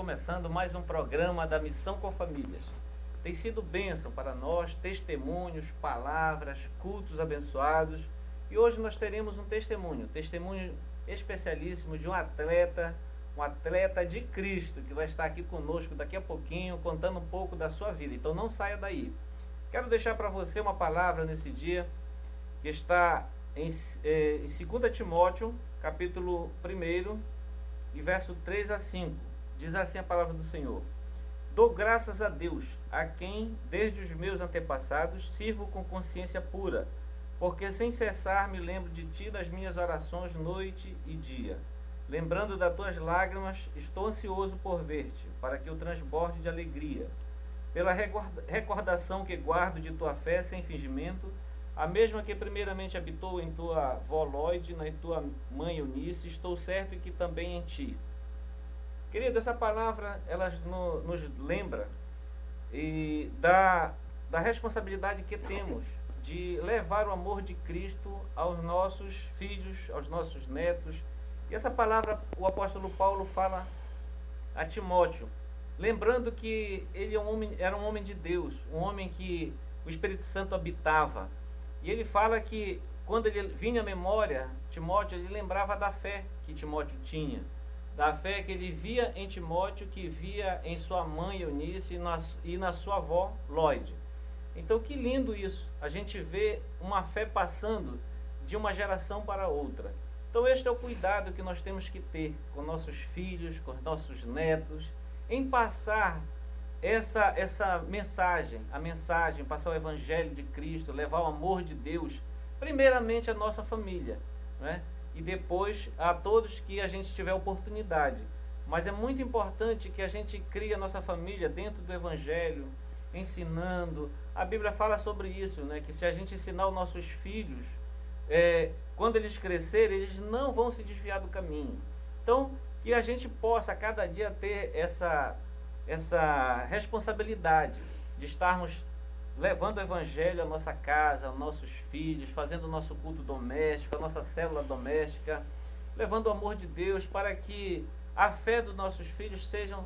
começando mais um programa da Missão com Famílias. Tem sido bênção para nós, testemunhos, palavras, cultos abençoados. E hoje nós teremos um testemunho especialíssimo de um atleta de Cristo, que vai estar aqui conosco daqui a pouquinho, contando um pouco da sua vida. Então não saia daí. Quero deixar para você uma palavra nesse dia, que está em 2 Timóteo, capítulo 1, e verso 3 a 5. Diz assim a palavra do Senhor: Dou graças a Deus, a quem, desde os meus antepassados, sirvo com consciência pura, porque sem cessar me lembro de ti nas minhas orações noite e dia. Lembrando das tuas lágrimas, estou ansioso por ver-te, para que eu transborde de alegria. Pela recordação que guardo de tua fé sem fingimento, a mesma que primeiramente habitou em tua avó Lóide, na tua mãe Eunice, estou certo que também em ti. Querido, essa palavra ela nos lembra da responsabilidade que temos de levar o amor de Cristo aos nossos filhos, aos nossos netos. E essa palavra o apóstolo Paulo fala a Timóteo, lembrando que ele era um homem de Deus, um homem que o Espírito Santo habitava. E ele fala que quando ele vinha à memória, Timóteo, ele lembrava da fé que Timóteo tinha, da fé que ele via em Timóteo, que via em sua mãe Eunice e na sua avó Lóide. Então que lindo isso, a gente vê uma fé passando de uma geração para outra. Então este é o cuidado que nós temos que ter com nossos filhos, com nossos netos, em passar essa mensagem, passar o Evangelho de Cristo, levar o amor de Deus, primeiramente à nossa família, né? E depois a todos que a gente tiver oportunidade. Mas é muito importante que a gente crie a nossa família dentro do Evangelho, ensinando. A Bíblia fala sobre isso, né? Que se a gente ensinar os nossos filhos, quando eles crescerem, eles não vão se desviar do caminho. Então, que a gente possa a cada dia ter essa responsabilidade de estarmos levando o Evangelho à nossa casa, aos nossos filhos, fazendo o nosso culto doméstico, a nossa célula doméstica, levando o amor de Deus para que a fé dos nossos filhos seja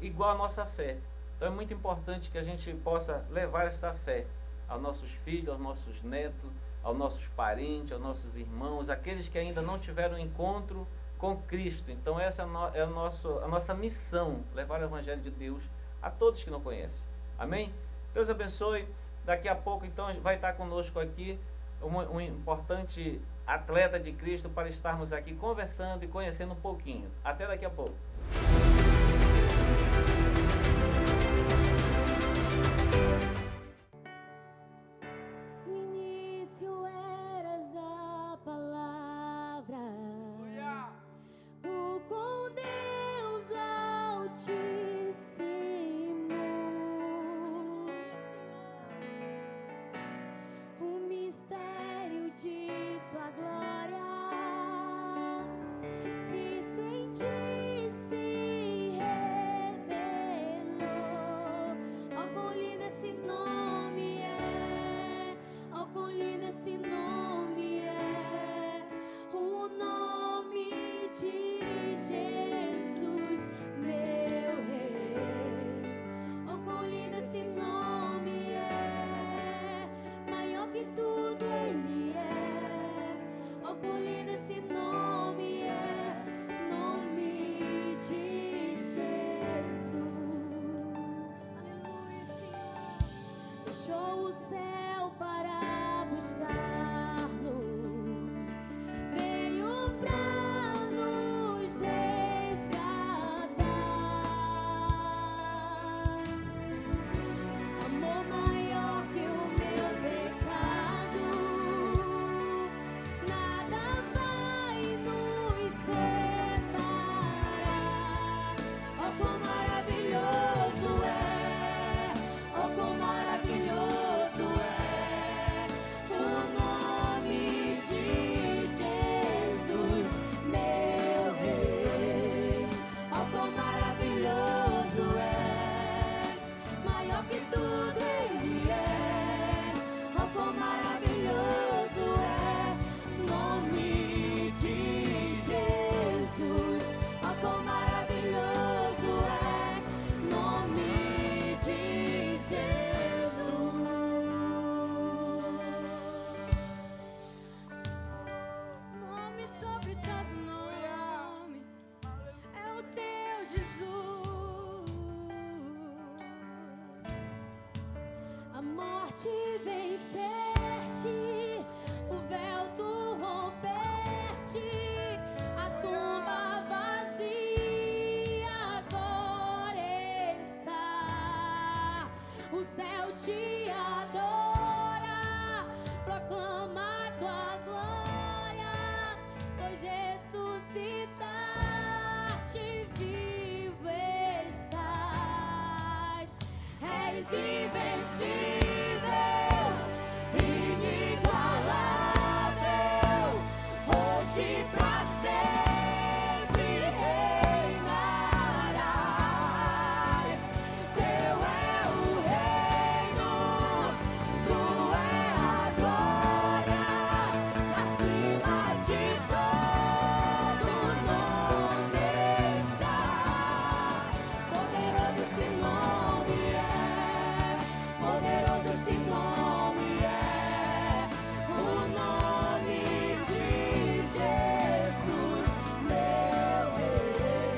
igual à nossa fé. Então é muito importante que a gente possa levar essa fé aos nossos filhos, aos nossos netos, aos nossos parentes, aos nossos irmãos, aqueles que ainda não tiveram encontro com Cristo. Então essa é a nossa missão, levar o Evangelho de Deus a todos que não conhecem. Amém? Deus abençoe. Daqui a pouco então vai estar conosco aqui um importante atleta de Cristo para estarmos aqui conversando e conhecendo um pouquinho. Até daqui a pouco. Cristo em ti se revelou. morte venceste, o véu tu rompeste, a tumba vazia agora está. O céu te adora, proclama tua glória, pois ressuscitaste, vivo estás. És invencível, inigualável, hoje pra sempre reinarás. Teu é o reino, tua é a glória, acima de todo nome está. Poderoso esse nome é, poderoso esse nome é, o nome de Jesus, meu Rei.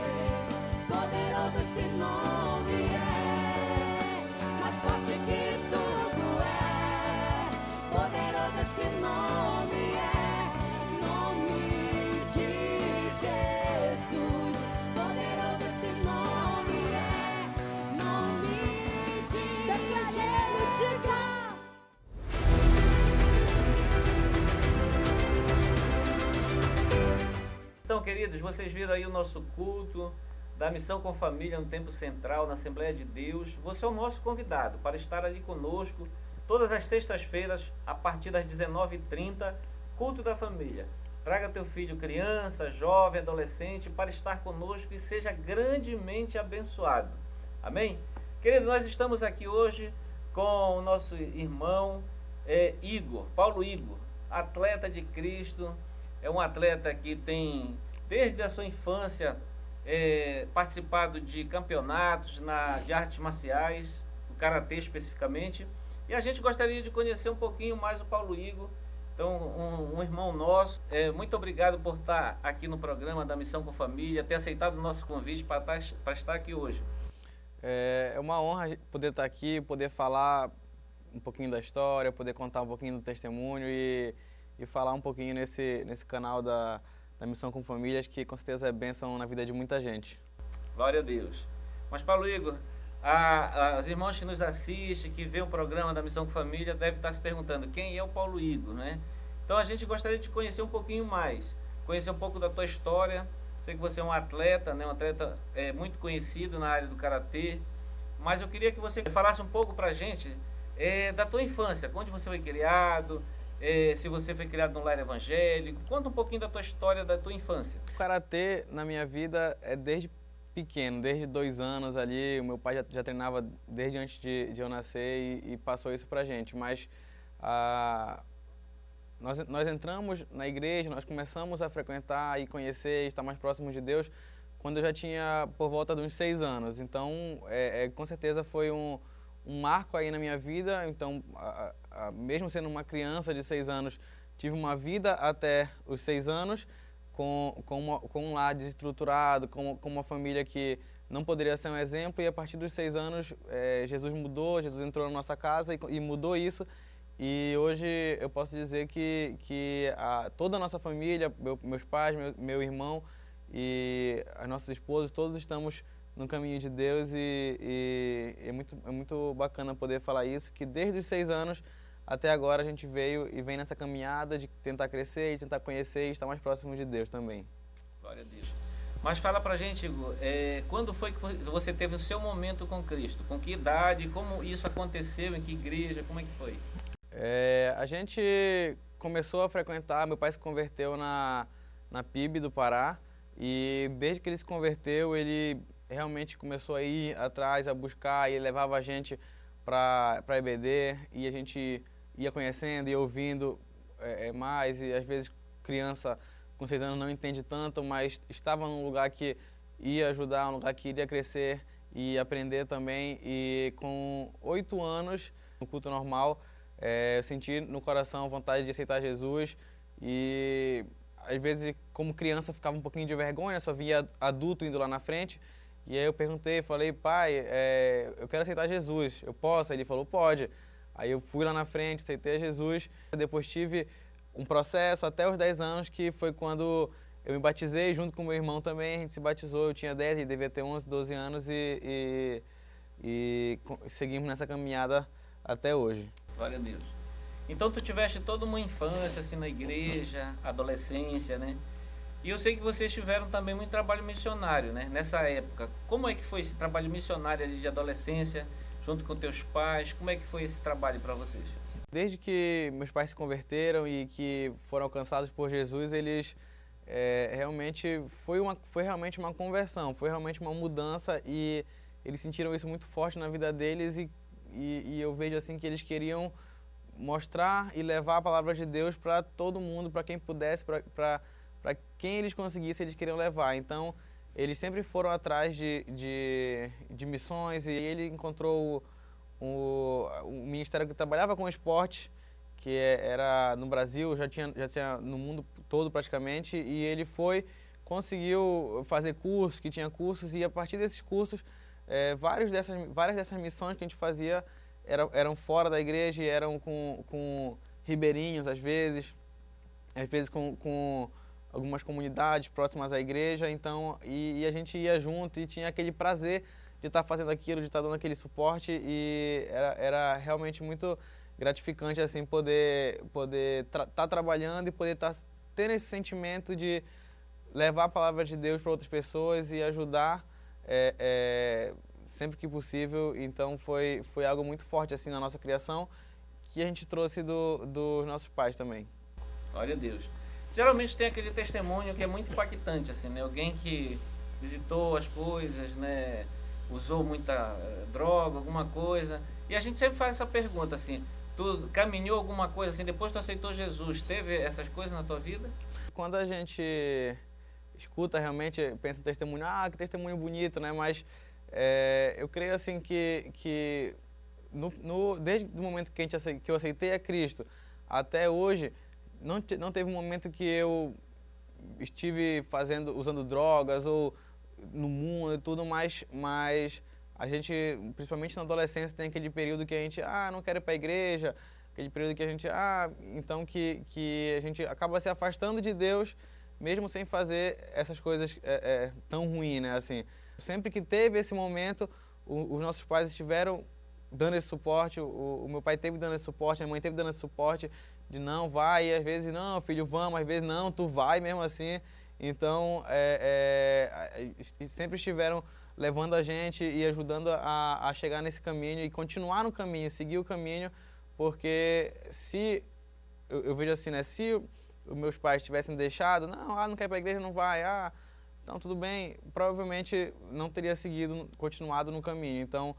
Poderoso esse nome é, mais forte que tudo é. Poderoso esse nome é, nome de Jesus. Poderoso esse nome é, nome de Jesus. Então, queridos, vocês viram aí o nosso culto da Missão com Família no Tempo Central, na Assembleia de Deus. Você é o nosso convidado para estar ali conosco todas as sextas-feiras, a partir das 19h30, culto da família. Traga teu filho, criança, jovem, adolescente, para estar conosco e seja grandemente abençoado. Amém? Querido, nós estamos aqui hoje com o nosso irmão Igor, Paulo Igor, atleta de Cristo. É um atleta que tem, desde a sua infância, participado de campeonatos de artes marciais, do karatê especificamente. E a gente gostaria de conhecer um pouquinho mais o Paulo Igor. Então, um irmão nosso. Muito obrigado por estar aqui no programa da Missão com Família, ter aceitado o nosso convite para estar aqui hoje. É uma honra poder estar aqui, poder falar um pouquinho da história, poder contar um pouquinho do testemunho e falar um pouquinho nesse canal da Missão com Famílias, que com certeza é bênção na vida de muita gente. Glória a Deus. Mas, Paulo Igor, os irmãos que nos assistem, que vê o programa da Missão com Família, devem estar se perguntando quem é o Paulo Igor, né? Então a gente gostaria de conhecer um pouquinho mais, conhecer um pouco da tua história. Sei que você é um atleta, né? Um atleta muito conhecido na área do karatê, mas eu queria que você falasse um pouco pra gente da tua infância, onde você foi criado, se você foi criado num lar evangélico. Conta um pouquinho da tua história, da tua infância. O karatê na minha vida é desde pequeno, desde 2 anos ali. O meu pai já treinava desde antes de eu nascer e passou isso pra gente. Mas nós entramos na igreja, nós começamos a frequentar e conhecer, estar mais próximo de Deus quando eu já tinha por volta de uns 6 anos. Então, com certeza foi um marco aí na minha vida. Então, mesmo sendo uma criança de 6 anos, tive uma vida até os 6 anos com um lar desestruturado, com uma família que não poderia ser um exemplo. E a partir dos 6 anos, Jesus mudou, Jesus entrou na nossa casa e mudou isso. E hoje eu posso dizer que toda a nossa família, meus pais, meu irmão e as nossas esposas, todos estamos no caminho de Deus e é muito bacana poder falar isso, que desde os 6 anos até agora a gente veio e vem nessa caminhada de tentar crescer, de tentar conhecer e estar mais próximo de Deus também. Glória a Deus. Mas fala pra gente, Igor, quando foi que você teve o seu momento com Cristo? Com que idade? Como isso aconteceu? Em que igreja? Como é que foi? A gente começou a frequentar, meu pai se converteu na PIB do Pará e desde que ele se converteu, ele realmente começou a ir atrás, a buscar, e ele levava a gente para EBD e a gente ia conhecendo e ouvindo mais, e às vezes criança com 6 anos não entende tanto, mas estava num lugar que ia ajudar, um lugar que iria crescer e aprender também. E com 8 anos, no culto normal, eu senti no coração vontade de aceitar Jesus e às vezes como criança ficava um pouquinho de vergonha, só via adulto indo lá na frente. E aí eu perguntei, falei, pai, eu quero aceitar Jesus, eu posso? Ele falou, pode. Aí eu fui lá na frente, aceitei a Jesus. Depois tive um processo até os 10 anos, que foi quando eu me batizei junto com meu irmão também. A gente se batizou, eu tinha 10, ele devia ter 11, 12 anos e seguimos nessa caminhada até hoje. Glória a Deus. Então tu tiveste toda uma infância assim na igreja, adolescência, né? E eu sei que vocês tiveram também muito trabalho missionário, né? Nessa época. Como é que foi esse trabalho missionário ali de adolescência, junto com teus pais? Como é que foi esse trabalho para vocês? Desde que meus pais se converteram e que foram alcançados por Jesus, eles realmente foi realmente uma conversão, foi realmente uma mudança e eles sentiram isso muito forte na vida deles e eu vejo assim que eles queriam mostrar e levar a palavra de Deus para todo mundo, para quem pudesse, para quem eles conseguissem, eles queriam levar. Então, eles sempre foram atrás de missões e ele encontrou o ministério que trabalhava com esporte, que era no Brasil, já tinha no mundo todo praticamente, e ele conseguiu fazer cursos, que tinha cursos, e a partir desses cursos, várias dessas missões que a gente fazia eram fora da igreja, eram com ribeirinhos às vezes com algumas comunidades próximas à igreja, então, e a gente ia junto e tinha aquele prazer de estar fazendo aquilo, de estar dando aquele suporte e era realmente muito gratificante assim poder estar trabalhando e poder estar tendo esse sentimento de levar a palavra de Deus para outras pessoas e ajudar sempre que possível. Então foi algo muito forte assim na nossa criação que a gente trouxe dos nossos pais também. Glória a Deus. Geralmente tem aquele testemunho que é muito impactante, assim, né? Alguém que visitou as coisas, né? Usou muita droga, alguma coisa. E a gente sempre faz essa pergunta, assim, tu caminhou alguma coisa, assim, depois tu aceitou Jesus, teve essas coisas na tua vida? Quando a gente escuta realmente, pensa no testemunho, que testemunho bonito, né? Mas eu creio, assim, que desde o momento que eu aceitei a Cristo até hoje, não teve um momento que eu estive usando drogas ou no mundo e tudo, mas a gente, principalmente na adolescência, tem aquele período que a gente, não quero ir para a igreja, aquele período que a gente, então que a gente acaba se afastando de Deus, mesmo sem fazer essas coisas tão ruins, né, assim. Sempre que teve esse momento, os nossos pais estiveram dando esse suporte, o meu pai teve dando esse suporte, a minha mãe teve dando esse suporte, de não, vai, e às vezes, não, filho, vamos, às vezes, não, tu vai mesmo assim. Então, sempre estiveram levando a gente e ajudando a chegar nesse caminho e continuar no caminho, seguir o caminho, porque se, eu vejo assim, né, se os meus pais tivessem deixado, não quer ir para a igreja, não vai, então tudo bem, provavelmente não teria continuado no caminho. Então,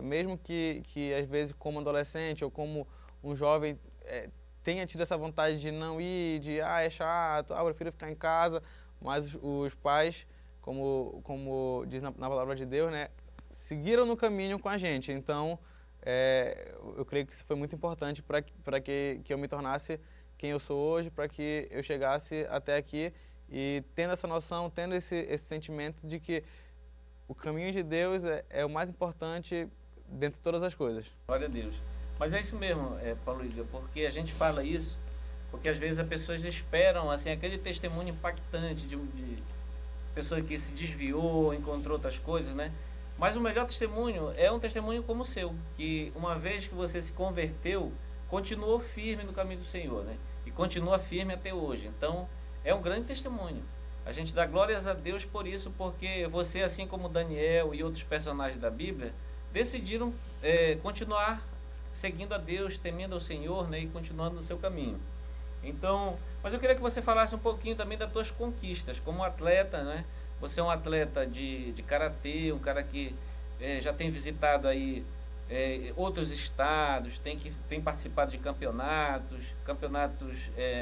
mesmo que às vezes como adolescente ou como um jovem tenha tido essa vontade de não ir, de é chato, eu prefiro ficar em casa, mas os pais, como diz na palavra de Deus, né, seguiram no caminho com a gente. Então, eu creio que isso foi muito importante para que eu me tornasse quem eu sou hoje, para que eu chegasse até aqui e tendo essa noção, tendo esse sentimento de que o caminho de Deus é o mais importante dentre todas as coisas. Glória a Deus. Mas é isso mesmo, Paulo Igor, porque a gente fala isso, porque às vezes as pessoas esperam assim, aquele testemunho impactante de pessoa que se desviou, encontrou outras coisas, né? Mas o melhor testemunho é um testemunho como o seu, que uma vez que você se converteu, continuou firme no caminho do Senhor, né? E continua firme até hoje. Então, é um grande testemunho. A gente dá glórias a Deus por isso, porque você, assim como Daniel e outros personagens da Bíblia, decidiram continuar seguindo a Deus, temendo ao Senhor, né, e continuando no seu caminho. Então, mas eu queria que você falasse um pouquinho também das tuas conquistas como atleta, né? Você é um atleta de karatê, um cara que já tem visitado aí outros estados, tem participado de campeonatos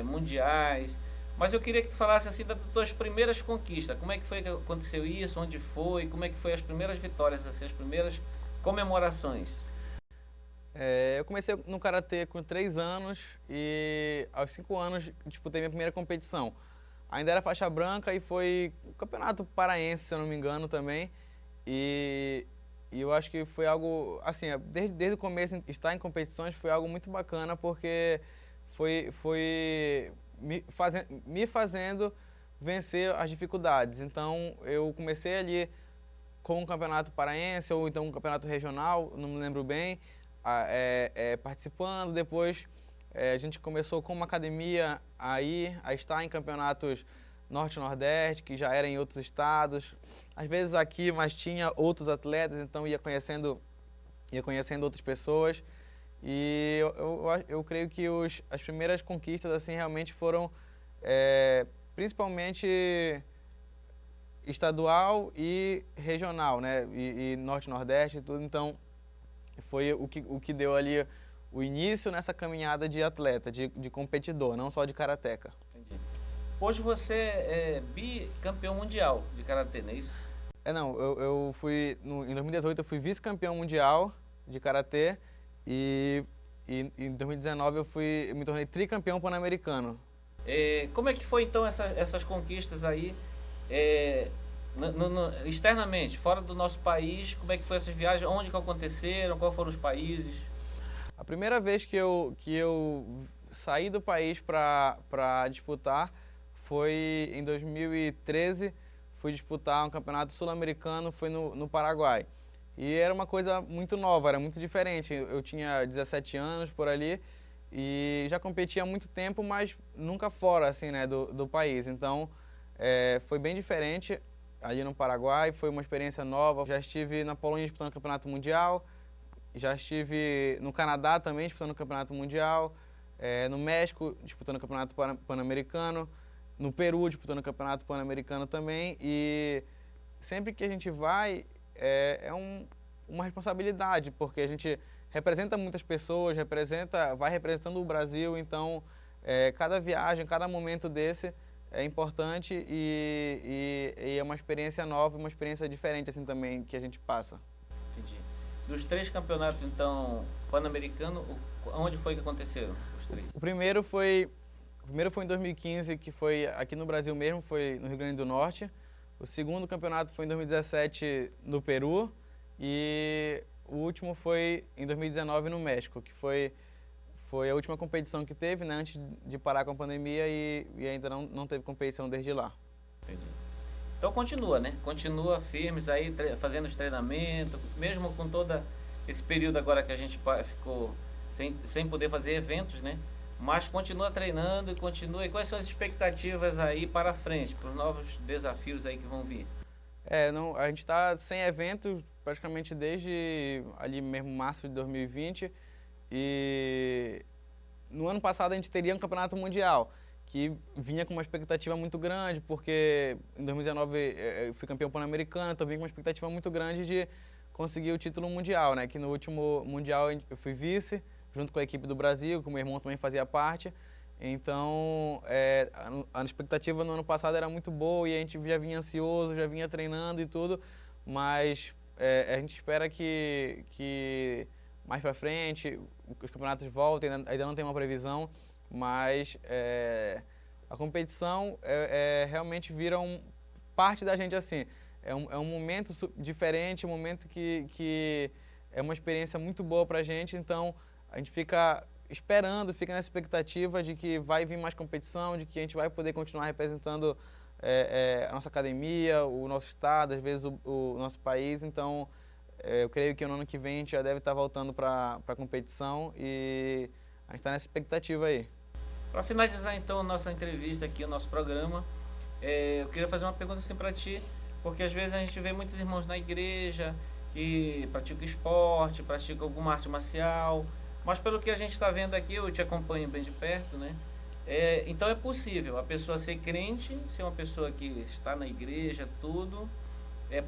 mundiais. Mas eu queria que tu falasse assim das tuas primeiras conquistas. Como é que foi que aconteceu isso? Onde foi? Como é que foi as primeiras vitórias, assim, as primeiras comemorações? Eu comecei no karatê com 3 anos e aos 5 anos disputei minha primeira competição. Ainda era faixa branca e foi o Campeonato Paraense, se eu não me engano, também. E e eu acho que foi algo, assim, desde o começo, estar em competições foi algo muito bacana, porque foi me fazendo vencer as dificuldades. Então, eu comecei ali com um campeonato paraense, ou então um campeonato regional, não me lembro bem, participando. Depois, a gente começou com uma academia a estar em campeonatos Norte e Nordeste, que já era em outros estados. Às vezes aqui, mas tinha outros atletas, então ia conhecendo outras pessoas. E eu creio que as primeiras conquistas assim realmente foram principalmente estadual e regional, né? E Norte e Nordeste e tudo. Então, foi o que deu ali o início nessa caminhada de atleta, de competidor, não só de karateca. Entendi. Hoje você é bicampeão mundial de karatê, não é isso? Não, eu fui, em 2018 eu fui vice-campeão mundial de karatê e em 2019 eu me tornei tricampeão pan-americano. Como é que foi então essas conquistas aí, externamente, fora do nosso país? Como é que foi essas viagens? Onde que aconteceram? Quais foram os países? A primeira vez que eu saí do país para disputar foi em 2013. Fui disputar um campeonato sul-americano, foi no Paraguai. E era uma coisa muito nova, era muito diferente. Eu tinha 17 anos por ali e já competia há muito tempo, mas nunca fora assim, né, do país. Então, foi bem diferente ali no Paraguai, foi uma experiência nova. Já estive na Polônia disputando o Campeonato Mundial, já estive no Canadá também disputando o Campeonato Mundial, no México disputando o Campeonato Pan-Americano, no Peru disputando o Campeonato Pan-Americano também. E sempre que a gente vai, uma responsabilidade, porque a gente representa muitas pessoas, vai representando o Brasil. Então, cada viagem, cada momento desse é importante e é uma experiência nova, uma experiência diferente assim também que a gente passa. Entendi. Dos 3 campeonatos, então, pan-americano, onde foi que aconteceram os 3? O primeiro foi em 2015, que foi aqui no Brasil mesmo, foi no Rio Grande do Norte. O segundo campeonato foi em 2017 no Peru e o último foi em 2019 no México, que foi a última competição que teve, né, antes de parar com a pandemia e ainda não teve competição desde lá. Entendi. Então continua, né? Continua firmes aí, fazendo os treinamentos, mesmo com todo esse período agora que a gente ficou sem poder fazer eventos, né? Mas continua treinando e continua. E quais são as expectativas aí para frente, para os novos desafios aí que vão vir? A gente está sem eventos praticamente desde ali mesmo março de 2020 e no ano passado a gente teria um campeonato mundial que vinha com uma expectativa muito grande, porque em 2019 eu fui campeão pan-americano, então vinha com uma expectativa muito grande de conseguir o título mundial, né? Que no último mundial eu fui vice, junto com a equipe do Brasil, que o meu irmão também fazia parte. Então, a expectativa no ano passado era muito boa e a gente já vinha ansioso, já vinha treinando e tudo, mas a gente espera que mais pra frente os campeonatos voltem, ainda não tem uma previsão, mas a competição realmente vira parte da gente assim. É um momento diferente, um momento que é uma experiência muito boa pra gente, então a gente fica esperando, fica nessa expectativa de que vai vir mais competição, de que a gente vai poder continuar representando a nossa academia, o nosso estado, às vezes o nosso país. Então, eu creio que no ano que vem a gente já deve estar voltando para a competição e a gente está nessa expectativa aí. Para finalizar então a nossa entrevista aqui, o nosso programa, eu queria fazer uma pergunta assim para ti, porque às vezes a gente vê muitos irmãos na igreja que praticam esporte, praticam alguma arte marcial, mas pelo que a gente está vendo aqui, eu te acompanho bem de perto, né? Então é possível a pessoa ser crente, ser uma pessoa que está na igreja, tudo,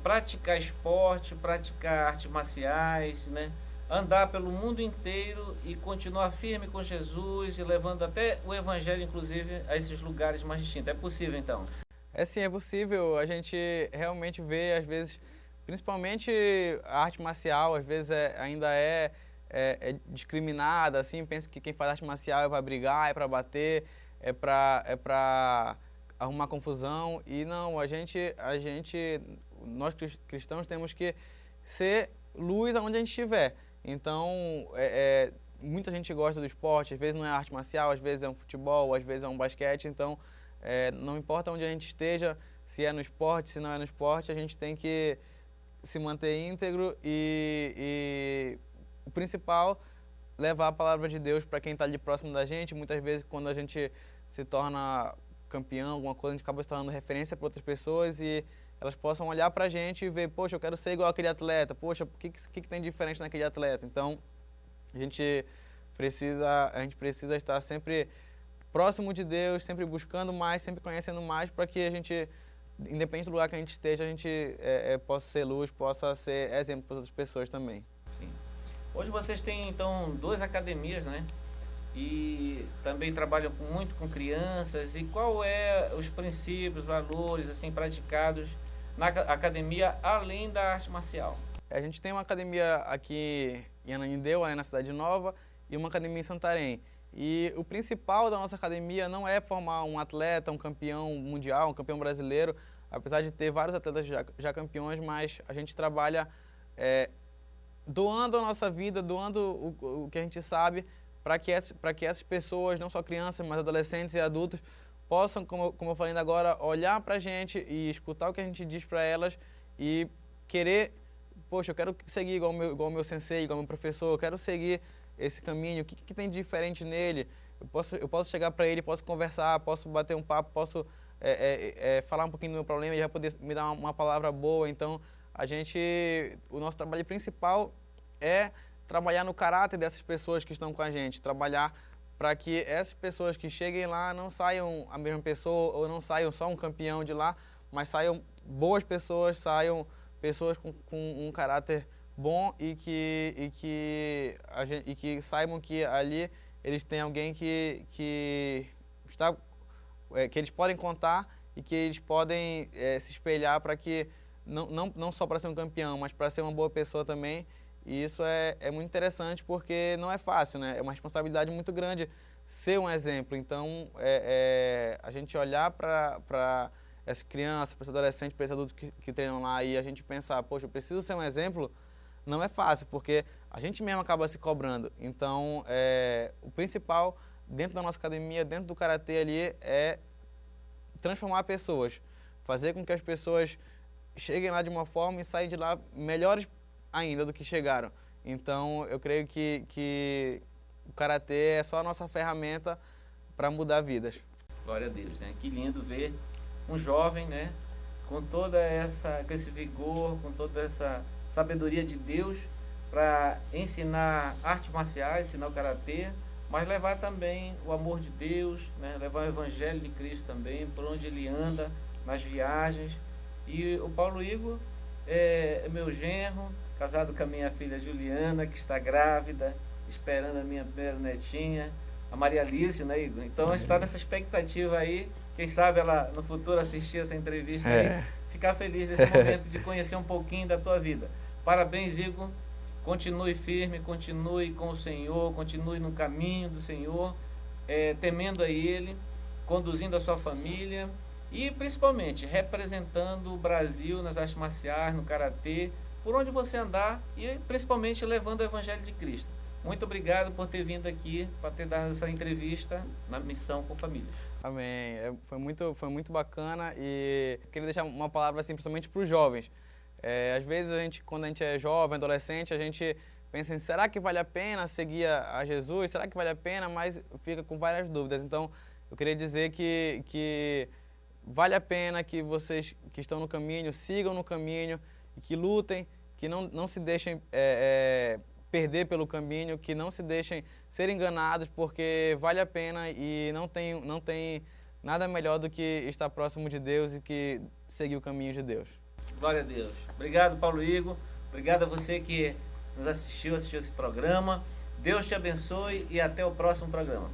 praticar esporte, praticar artes marciais, né? Andar pelo mundo inteiro e continuar firme com Jesus e levando até o evangelho, inclusive, a esses lugares mais distintos. É possível, então? Sim, é possível. A gente realmente vê, às vezes, principalmente a arte marcial, às vezes ainda é discriminada, assim, pensa que quem faz arte marcial é para brigar, é para bater, é para arrumar confusão. E não, nós cristãos temos que ser luz aonde a gente estiver. Então, muita gente gosta do esporte, às vezes não é arte marcial, às vezes é um futebol, às vezes é um basquete, então não importa onde a gente esteja, se é no esporte, se não é no esporte, a gente tem que se manter íntegro e o principal, levar a palavra de Deus para quem está ali próximo da gente. Muitas vezes, quando a gente se torna campeão, alguma coisa, a gente acaba se tornando referência para outras pessoas e elas possam olhar para a gente e ver, poxa, eu quero ser igual aquele atleta, poxa, o que tem de diferente naquele atleta? Então, a gente precisa estar sempre próximo de Deus, sempre buscando mais, sempre conhecendo mais, para que a gente, independente do lugar que a gente esteja, a gente possa ser luz, possa ser exemplo para outras pessoas também. Sim. Hoje vocês têm, então, 2 academias, né? E também trabalham muito com crianças. E qual é os princípios, valores, assim, praticados na academia, além da arte marcial? A gente tem uma academia aqui em Ananindeua, na Cidade Nova, e uma academia em Santarém. E o principal da nossa academia não é formar um atleta, um campeão mundial, um campeão brasileiro, apesar de ter vários atletas já campeões, mas a gente trabalha doando a nossa vida, doando o que a gente sabe, para que essas pessoas, não só crianças, mas adolescentes e adultos, possam, como eu falei ainda agora, olhar para a gente e escutar o que a gente diz para elas e querer, poxa, eu quero seguir igual o meu sensei, igual o meu professor, eu quero seguir esse caminho, o que tem de diferente nele? Eu posso chegar para ele, posso conversar, posso bater um papo, posso falar um pouquinho do meu problema e já poder me dar uma palavra boa. Então, o nosso trabalho principal é trabalhar no caráter dessas pessoas que estão com a gente, trabalhar para que essas pessoas que cheguem lá não saiam a mesma pessoa ou não saiam só um campeão de lá, mas saiam boas pessoas, saiam pessoas com um caráter bom e que saibam que ali eles têm alguém que eles podem contar e que eles podem se espelhar para que não só para ser um campeão, mas para ser uma boa pessoa também. E isso é muito interessante porque não é fácil, né? É uma responsabilidade muito grande ser um exemplo. Então, a gente olhar para essas crianças, para esses adolescentes, para esses adultos que treinam lá e a gente pensar, poxa, eu preciso ser um exemplo, não é fácil, porque a gente mesmo acaba se cobrando. Então, o principal dentro da nossa academia, dentro do Karatê ali, é transformar pessoas, fazer com que as pessoas cheguem lá de uma forma e saiam de lá melhores ainda do que chegaram. Então, eu creio que o Karatê é só a nossa ferramenta para mudar vidas. Glória a Deus, né? Que lindo ver um jovem, né? Com com esse vigor, com toda essa sabedoria de Deus para ensinar artes marciais, ensinar o Karatê, mas levar também o amor de Deus, né? Levar o Evangelho de Cristo também, por onde ele anda, nas viagens. E o Paulo Igor é meu genro, casado com a minha filha Juliana, que está grávida, esperando a minha primeira netinha, a Maria Alice, né, Igor? Então a gente está nessa expectativa aí, quem sabe ela no futuro assistir essa entrevista aí, ficar feliz nesse momento de conhecer um pouquinho da tua vida. Parabéns, Igor, continue firme, continue com o Senhor, continue no caminho do Senhor, temendo a Ele, conduzindo a sua família e principalmente representando o Brasil nas artes marciais, no Karatê, por onde você andar e principalmente levando o Evangelho de Cristo. Muito obrigado por ter vindo aqui, para ter dado essa entrevista na Missão com Famílias. Amém. Foi muito bacana e queria deixar uma palavra assim, principalmente para os jovens. Às vezes, quando a gente é jovem, adolescente, a gente pensa assim, será que vale a pena seguir a Jesus? Será que vale a pena? Mas fica com várias dúvidas. Então, eu queria dizer que vale a pena que vocês que estão no caminho, sigam no caminho, e que lutem, que não se deixem perder pelo caminho, que não se deixem ser enganados, porque vale a pena e não tem nada melhor do que estar próximo de Deus e que seguir o caminho de Deus. Glória a Deus. Obrigado, Paulo Igor. Obrigado a você que nos assistiu esse programa. Deus te abençoe e até o próximo programa.